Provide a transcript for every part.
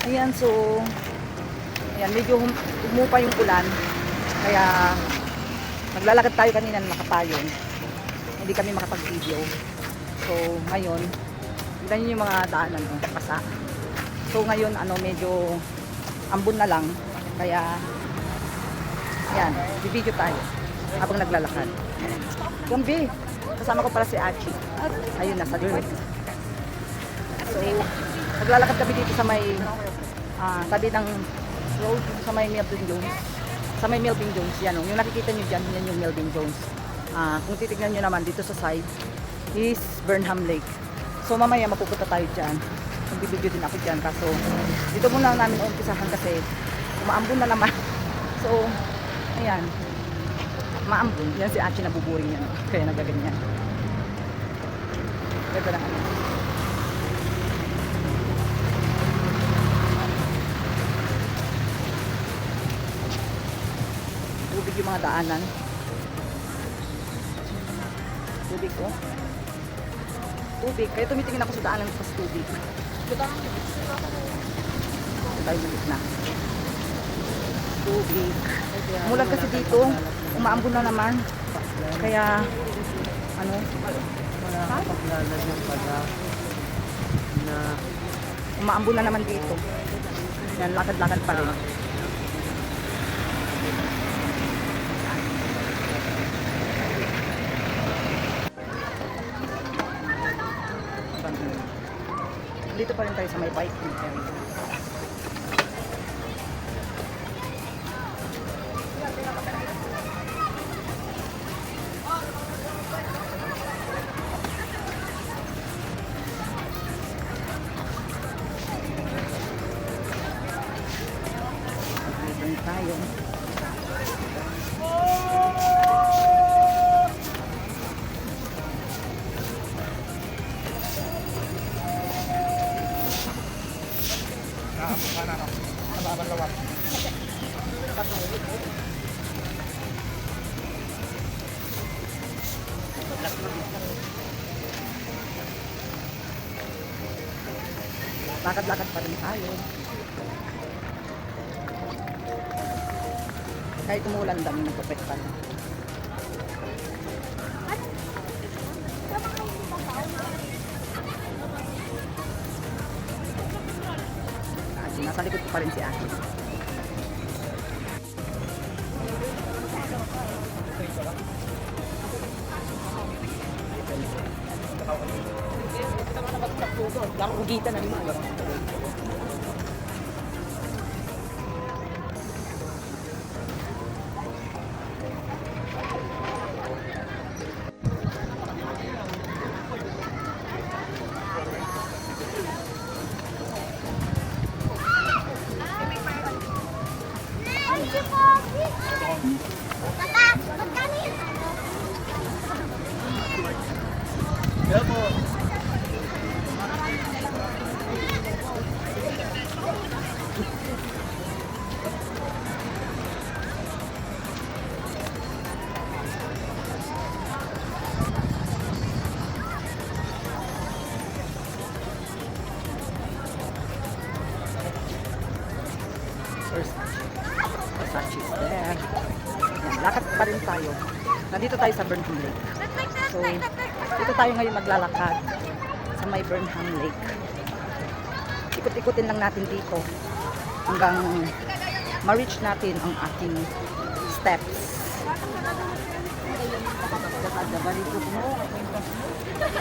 Ayan, so ayan, medyo umupa yung ulan. Kaya naglalakad tayo kanina ng nakapayong. Hindi kami makapag-video. So ngayon, tignan niyo yung mga daanan, basa. So ngayon, medyo ambon na lang. Kaya ayan, bibideo tayo habang naglalakad. Gambi, kasama ko pala si Achi. Ayun, nasa likod. So, maglalakad kami dito sa may tabi ng road, sa may Melvin Jones. Sa may Melvin Jones, yan yung nakikita nyo dyan, yan yung Melvin Jones. Kung titignan nyo naman dito sa side is Burnham Lake. So mamaya mapupunta tayo dyan. Kung bibidyo din ako dyan, kaso dito muna namin umpisahan kasi umaambon na naman. So, ayan, maambon. Yan si Achi nabuburing yan, kaya nagaganyan. Ganda lang. Tubig yung mga daanan. Tubig ko. Tubig. Kaya tumitingin ako sa daanan sa tubig. Tayo ulit na. Tubig. Mulan kasi dito. Umaambon na naman. Kaya, umaambon na naman dito. Yan, lakad-lakad pa rin. Dito pa rin tayo sa may biking area. Dito tayo. Lakad-lakad pa rin tayo. Kahit umulan dami nagpapektan. Nasa likod ko pa rin si Aki. Nakugitan na naman. Versace is there. Yan, lakad pa rin tayo. Nandito tayo sa Burnham Lake. So, dito tayo ngayon maglalakad sa may Burnham Lake. Ikot-ikutin lang natin dito hanggang ma-reach natin ang ating steps.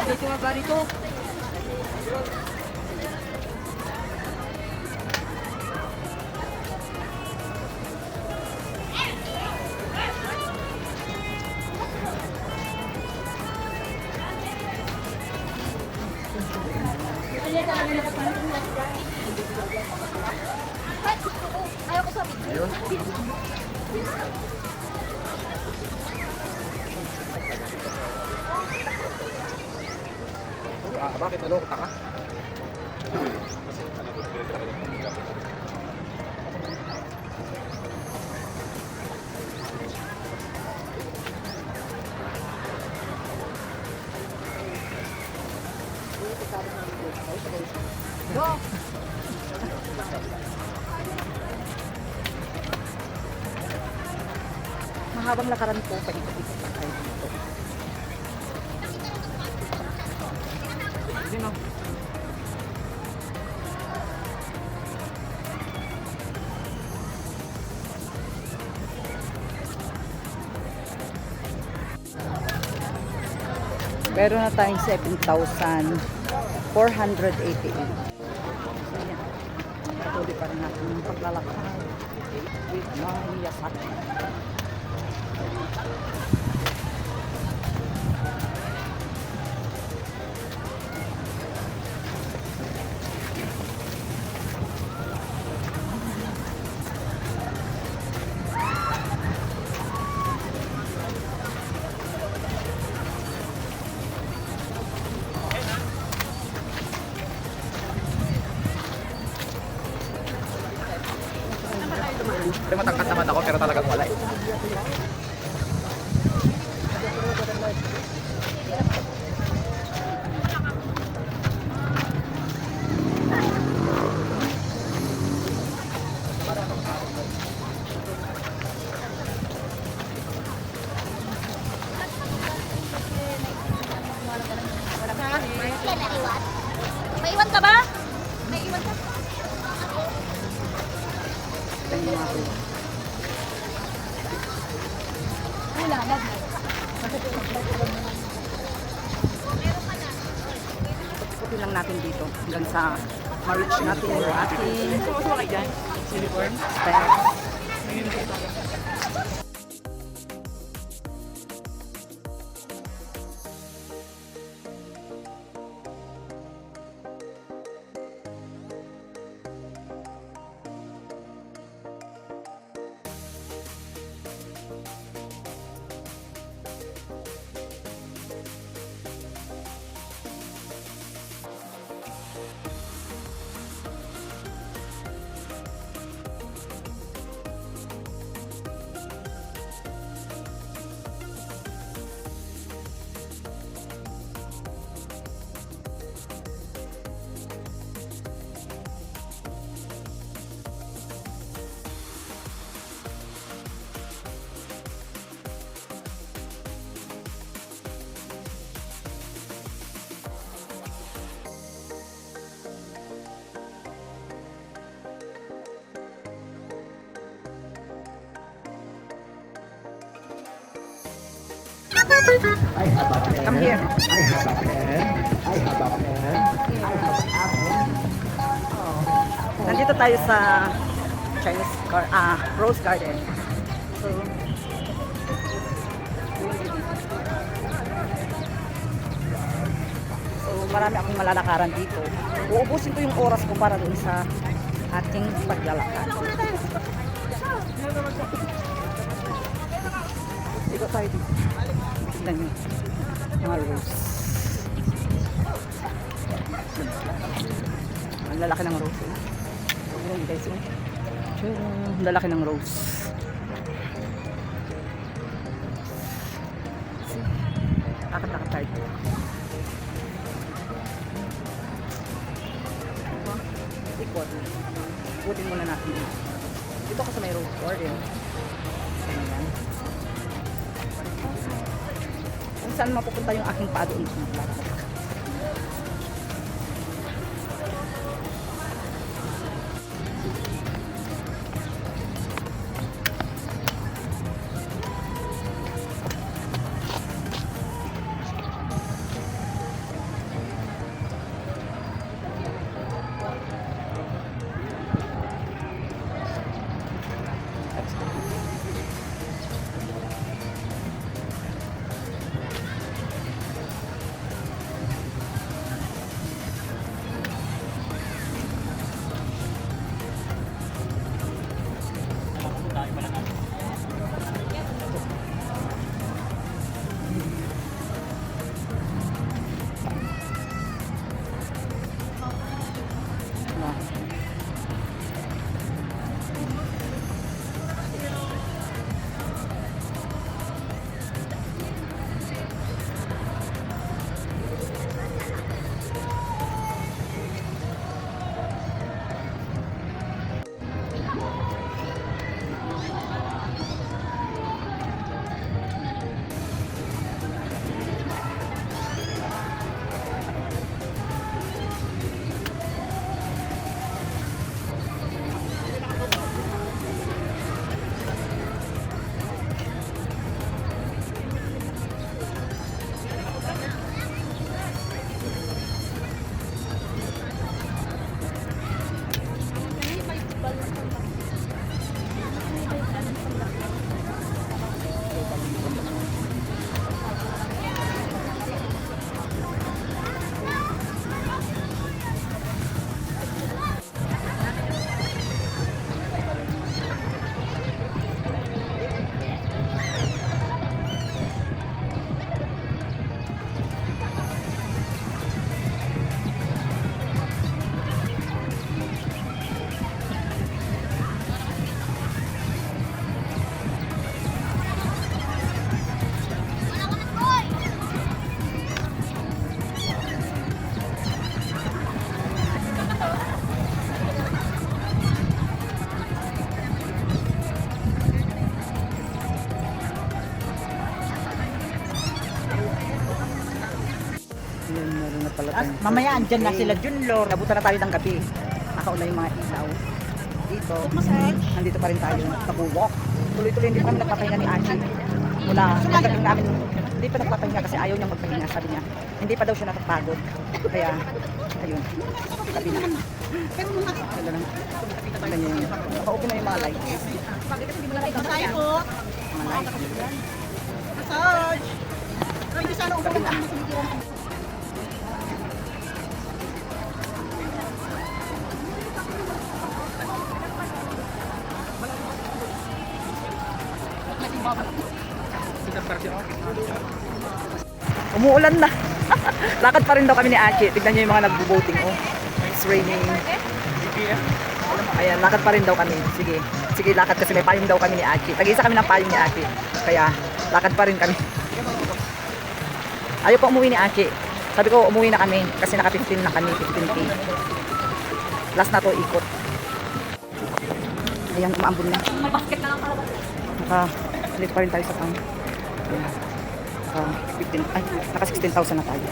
Dito nga barito. Ayaw ko sa video. Bakit ano? Taka? Mahabang lakaran po, paikot-ikot lang tayo dito. Sino? Meron na tayong 7,488. So, yan. Patuloy pa rin natin yung paglalakad with Mami Yasaki. Pero matangkas naman ako, pero talagang wala eh. May iwan ka ba? May iwan ka? Ito yung mga po. Wala, lagay. Ikutin lang natin dito hanggang sa ma-reach natin yung ating Sumasama kayo dyan? Uniform? steps. Come here. Nandito tayo sa Rose Garden. So, marami akong malalakaran dito. Uubusin ko yung oras ko para doon sa ating paglalakad. Ito tayo dito. Tignan nyo. Mga rose. Ang lalaki ng rose. Tignan guys. Ang lalaki ng rose. Lakad-lakad tayo dito. Ikot. Ikutin muna natin. Dito ka sa may rose garden. Ayan. Kung saan mapupunta yung aking paa doon. Mamaya andyan na sila Junlor. Nabutan na tayo ng gabi. Nakauna yung mga ilaw. Dito. Nandito pa rin tayo. Nabulok. Tuloy-tuloy hindi pa kami nagpapahinga ni Angie. Mula pagdating namin, hindi pa nagpapahinga kasi ayaw niyang magpahinga. Sabi niya, hindi pa daw siya napapagod. Kaya, ayun. Sabi na. Ganda lang. Tignan niyo yun. Naka-open na yung mga lights. Masaya po. Mga lights. Massage. Hindi sana upo na. Umuulan na. Lakad pa rin daw kami ni Achi. Tignan niyo yung mga nagbo-boating. Oh, it's raining. Ayan, lakad pa rin daw kami. Sige. Sige, lakad kasi may payong daw kami ni Achi. Tag-isa kami ng payong ni Achi. Kaya, lakad pa rin kami. Ayaw pa umuwi ni Achi. Sabi ko, umuwi na kami. Kasi naka 15 na kami, 15K. Last na to, ikot. Ayan, umaambon na. Basket na lang pala. Naka, ulit pa rin tayo sa pang. Ayan. Naka 16,000 na tayo.